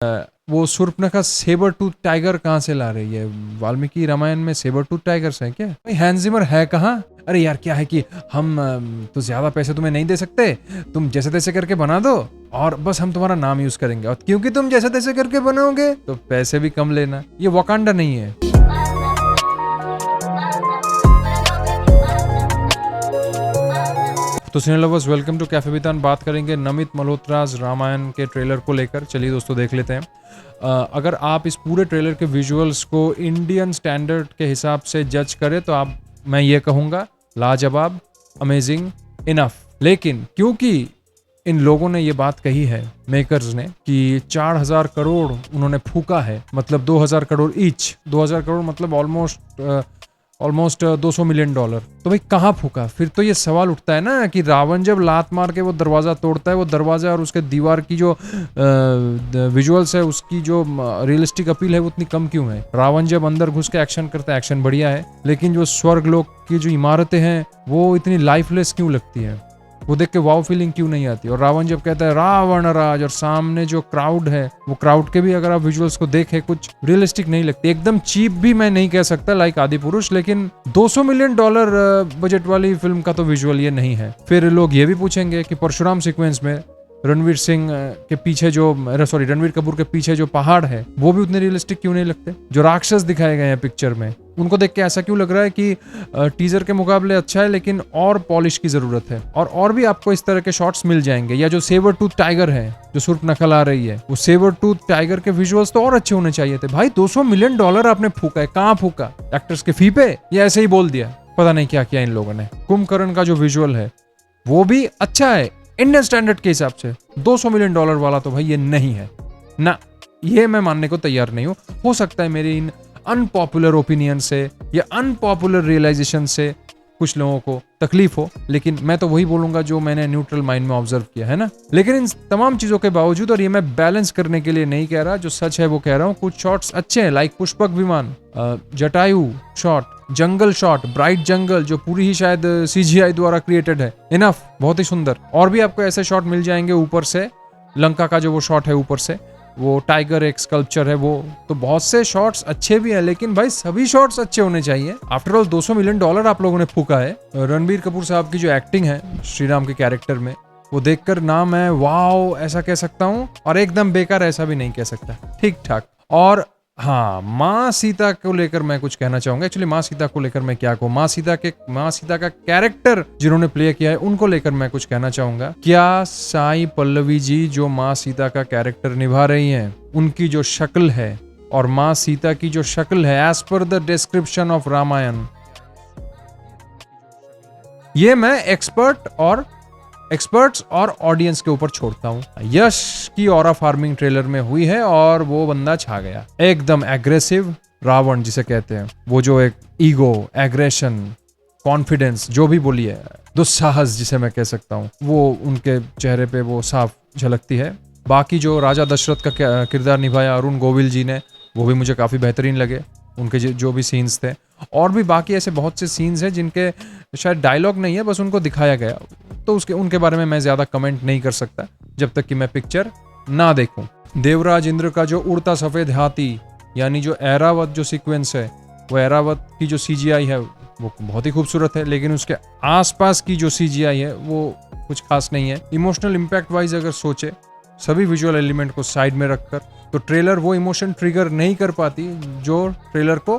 वो Shurpanakha sabre tooth tiger कहाँ से ला रही है? वाल्मीकि रामायण में सेबर टूथ टाइगर्स हैं क्या? भाई हैंस जिमर है कहाँ? अरे यार क्या है कि हम तो ज्यादा पैसे तुम्हें नहीं दे सकते, तुम जैसे तैसे करके बना दो और बस हम तुम्हारा नाम यूज करेंगे, और क्योंकि तुम जैसे तैसे करके बनाओगे तो पैसे भी कम लेना। ये वकांडा नहीं है। तो सिने लवर्स, वेलकम टू कैफे वितान। बात करेंगे नमित मल्होत्राज रामायण के ट्रेलर को लेकर। चलिए दोस्तों देख लेते हैं। अगर आप इस पूरे ट्रेलर के विजुअल्स को इंडियन स्टैंडर्ड के हिसाब से जज करें तो मैं ये कहूँगा लाजवाब, अमेजिंग, इनफ। लेकिन क्योंकि इन लोगों ने ये बात कही है, मेकर्स ने, कि 4000 करोड़ उन्होंने फूका है, मतलब 2000 करोड़ ईच। 2000 करोड़ मतलब ऑलमोस्ट 200 मिलियन डॉलर। तो भाई कहाँ फूका? फिर तो ये सवाल उठता है ना कि रावण जब लात मार के वो दरवाजा तोड़ता है, वो दरवाजा और उसके दीवार की जो विजुअल्स है, उसकी जो रियलिस्टिक अपील है वो उतनी कम क्यों है? रावण जब अंदर घुस के एक्शन करता है, एक्शन बढ़िया है, लेकिन जो स्वर्ग लोक की जो इमारतें हैं वो इतनी लाइफलेस क्यों लगती है? वो देख के वाव फीलिंग क्यों नहीं आती? और रावण जब कहता है रावण राज, और सामने जो क्राउड है, वो क्राउड के भी अगर आप विजुअल्स को देखें कुछ रियलिस्टिक नहीं लगती। एकदम चीप भी मैं नहीं कह सकता लाइक आदि पुरुष, लेकिन 200 मिलियन डॉलर बजट वाली फिल्म का तो विजुअल ये नहीं है। फिर लोग ये भी पूछेंगे कि परशुराम सीक्वेंस में रणवीर कपूर के पीछे जो पहाड़ है वो भी उतने रियलिस्टिक क्यों नहीं लगते? जो राक्षस दिखाए गए हैं पिक्चर में, उनको देख के ऐसा क्यों लग रहा है कि टीजर के मुकाबले अच्छा है लेकिन और पॉलिश की जरूरत है? और भी आपको इस तरह के शॉट्स मिल जाएंगे। या जो सेबर टूथ टाइगर है जो शूर्पणखा ला रही है, वो सेबर टूथ टाइगर के विजुअल्स तो और अच्छे होने चाहिए थे। भाई 200 मिलियन डॉलर आपने फूका है, कहाँ फूका? एक्टर्स के फी पे या ऐसे ही बोल दिया? पता नहीं क्या किया इन लोगों ने। कुंभकर्ण का जो विजुअल है वो भी अच्छा है इंडियन स्टैंडर्ड के हिसाब से। 200 मिलियन डॉलर वाला तो भाई ये नहीं है ना, ये मैं मानने को तैयार नहीं हूं। हो सकता है मेरी इन अनपॉपुलर ओपिनियन से या अनपॉपुलर रियलाइजेशन से कुछ लोगों को तकलीफ हो, लेकिन मैं तो वही बोलूंगा जो मैंने न्यूट्रल माइंड में ऑब्जर्व किया है ना। लेकिन इन तमाम चीजों के बावजूद, और ये मैं बैलेंस करने के लिए नहीं कह रहा, जो सच है वो कह रहा हूँ, कुछ शॉट्स अच्छे हैं लाइक पुष्पक विमान, जटायु शॉट, जंगल शॉट, ब्राइट जंगल जो पूरी ही शायद CGI द्वारा क्रिएटेड है, इनफ, बहुत ही सुंदर। और भी आपको ऐसे शॉट मिल जाएंगे ऊपर से, लंका का जो वो शॉट है ऊपर से, वो टाइगर एक स्कल्पचर है, वो तो बहुत से शॉट्स अच्छे भी हैं, लेकिन भाई सभी शॉट्स अच्छे होने चाहिए। आफ्टर ऑल 200 मिलियन डॉलर आप लोगों ने फूका है। रणबीर कपूर साहब की जो एक्टिंग है श्री राम के कैरेक्टर में, वो देखकर ना मैं वाओ ऐसा कह सकता हूँ और एकदम बेकार ऐसा भी नहीं कह सकता, ठीक ठाक। और हाँ, माँ सीता को लेकर मैं कुछ कहना चाहूंगा। एक्चुअली माँ सीता को लेकर मैं क्या कहूँ, माँ सीता का कैरेक्टर जिन्होंने प्ले किया है उनको लेकर मैं कुछ कहना चाहूंगा। क्या साई पल्लवी जी जो माँ सीता का कैरेक्टर निभा रही हैं, उनकी जो शक्ल है और माँ सीता की जो शक्ल है as per the description of Ramayan, ये मैं एक्सपर्ट्स और ऑडियंस के ऊपर छोड़ता हूँ। यश की ऑरा फार्मिंग ट्रेलर में हुई है और वो बंदा छा गया। एकदम एग्रेसिव रावण जिसे कहते हैं, वो जो एक ईगो, एग्रेशन, कॉन्फिडेंस, जो भी बोलिए, दुस्साहस जिसे मैं कह सकता हूँ, वो उनके चेहरे पे वो साफ झलकती है। बाकी जो राजा दशरथ का किरदार निभाया अरुण गोविल जी ने, वो भी मुझे काफी बेहतरीन लगे, उनके जो भी सीन्स थे। और भी बाकी ऐसे बहुत से सीन्स हैं जिनके शायद डायलॉग नहीं है, बस उनको दिखाया गया, तो उनके बारे में मैं ज्यादा कमेंट नहीं कर सकता जब तक कि मैं पिक्चर ना देखूं। देवराज इंद्र का जो उड़ता सफेद हाथी, यानी जो ऐरावत जो सीक्वेंस है, वो ऐरावत की जो CGI है वो बहुत ही खूबसूरत है, लेकिन उसके आसपास की जो CGI है वो कुछ खास नहीं है। इमोशनल इम्पैक्ट वाइज अगर सोचे सभी विजुअल एलिमेंट को साइड में रखकर, तो ट्रेलर वो इमोशन ट्रिगर नहीं कर पाती जो ट्रेलर को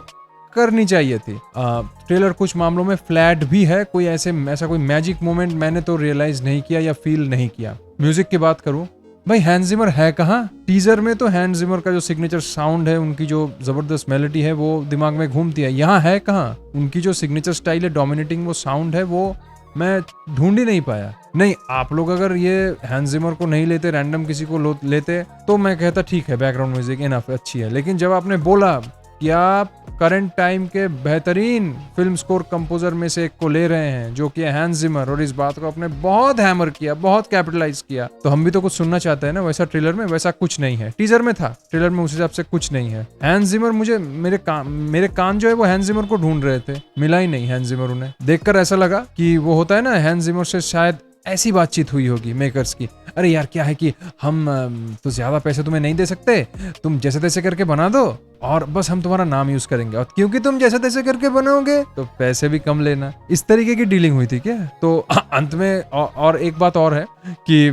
करनी चाहिए थी। ट्रेलर कुछ मामलों में फ्लैट भी है, ऐसा कोई मैजिक मोमेंट मैंने तो रियलाइज नहीं किया या फील नहीं किया। म्यूजिक की बात करूं, भाई हैंस जिमर है कहाँ? टीजर में तो हैंस जिमर का जो सिग्नेचर साउंड है, उनकी जो जबरदस्त मेलोडी है वो दिमाग में घूमती है। यहाँ है कहाँ? उनकी जो सिग्नेचर स्टाइल है, डोमिनेटिंग वो साउंड है, वो मैं ढूंढ ही नहीं पाया। नहीं, आप लोग अगर ये हैंस जिमर को नहीं लेते, रैंडम किसी को लेते, तो मैं कहता ठीक है, बैकग्राउंड म्यूजिक इनफ अच्छी है। लेकिन जब आपने बोला कि आप करंट टाइम के बेहतरीन फिल्म स्कोर कंपोजर में से एक को ले रहे हैं जो कि हैंस जिमर, और इस बात को आपने बहुत हैमर किया, बहुत कैपिटलाइज किया, तो हम भी तो कुछ सुनना चाहते हैं ना। वैसा ट्रेलर में वैसा कुछ नहीं है, टीजर में था, ट्रेलर में उस हिसाब से कुछ नहीं है। हैंस जिमर मेरे कान जो है वो हैंस जिमर को ढूंढ रहे थे, मिला ही नहीं हैंस जिमर। उन्हें देखकर ऐसा लगा कि वो होता है ना, हैंस जिमर से शायद ऐसी बातचीत हुई होगी मेकर्स की, अरे यार क्या है कि हम तो ज्यादा पैसे तुम्हें नहीं दे सकते, तुम जैसे तैसे करके बना दो और बस हम तुम्हारा नाम यूज करेंगे, और क्योंकि तुम जैसे तैसे करके बनाओगे तो पैसे भी कम लेना। इस तरीके की डीलिंग हुई थी क्या? तो अंत में और एक बात और है कि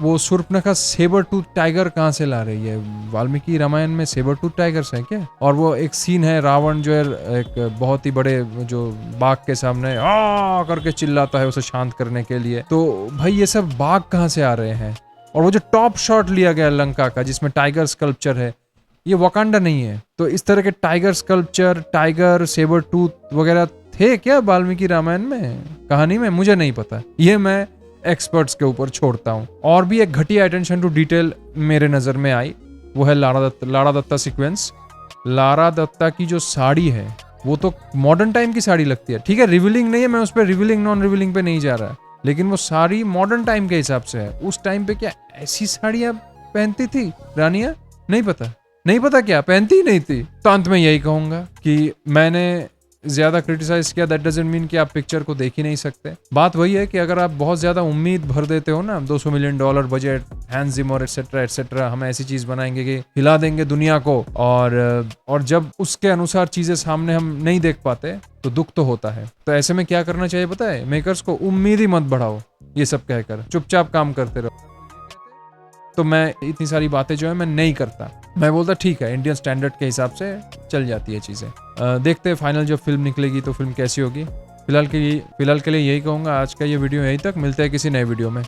वो शूर्पणखा सेबर टूथ टाइगर कहाँ से ला रही है? वाल्मीकि रामायण में सेबर टूथ टाइगर्स हैं क्या? और वो एक सीन है, रावण जो है एक बहुत ही बड़े जो बाघ के सामने आ करके चिल्लाता है उसे शांत करने के लिए। तो भाई ये सब बाघ कहाँ से आ रहे हैं? और वो जो टॉप शॉट लिया गया लंका का जिसमें टाइगर स्कल्पचर है, ये वकांडा नहीं है। तो इस तरह के tiger sculpture, tiger, sabre tooth वगैरह थे क्या वाल्मीकि रामायण में, कहानी में? मुझे नहीं पता, ये मैं एक्सपर्ट्स के ऊपर छोड़ता हूँ। और भी एक घटिया अटेंशन टू डिटेल मेरे नजर में आई, वो है लाड़ा दत्ता सीक्वेंस। लाड़ा दत्ता की जो साड़ी है वो तो मॉडर्न टाइम की साड़ी लगती है, ठीक है, रिवीलिंग नहीं है, मैं उस पर रिवीलिंग नॉन रिवीलिंग पे नहीं जा रहा, लेकिन वो साड़ी मॉडर्न टाइम के हिसाब से है। उस टाइम पे क्या ऐसी साड़ियां पहनती थी रानियां? नहीं पता क्या पहनती ही नहीं थी। तो अंत में यही कहूंगा कि मैंने ज्यादा क्रिटिसाइज किया, दैट डजंट मीन कि आप पिक्चर को देख ही नहीं सकते। बात वही है कि अगर आप बहुत ज्यादा उम्मीद भर देते हो ना, $200 million budget, Hans Zimmer etcetera etcetera, हम ऐसी चीज बनाएंगे कि हिला देंगे दुनिया को, और जब उसके अनुसार चीजें सामने हम नहीं देख पाते तो दुख तो होता है। तो ऐसे में क्या करना चाहिए पता है? मेकर्स को उम्मीद ही मत बढ़ाओ, ये सब कहकर चुपचाप काम करते रहो। तो मैं इतनी सारी बातें जो है मैं नहीं करता, मैं बोलता ठीक है, इंडियन स्टैंडर्ड के हिसाब से चल जाती है चीज़ें। देखते हैं फाइनल जब फिल्म निकलेगी तो फिल्म कैसी होगी। फिलहाल के लिए यही कहूँगा। आज का ये वीडियो यहीं तक, मिलते हैं किसी नए वीडियो में।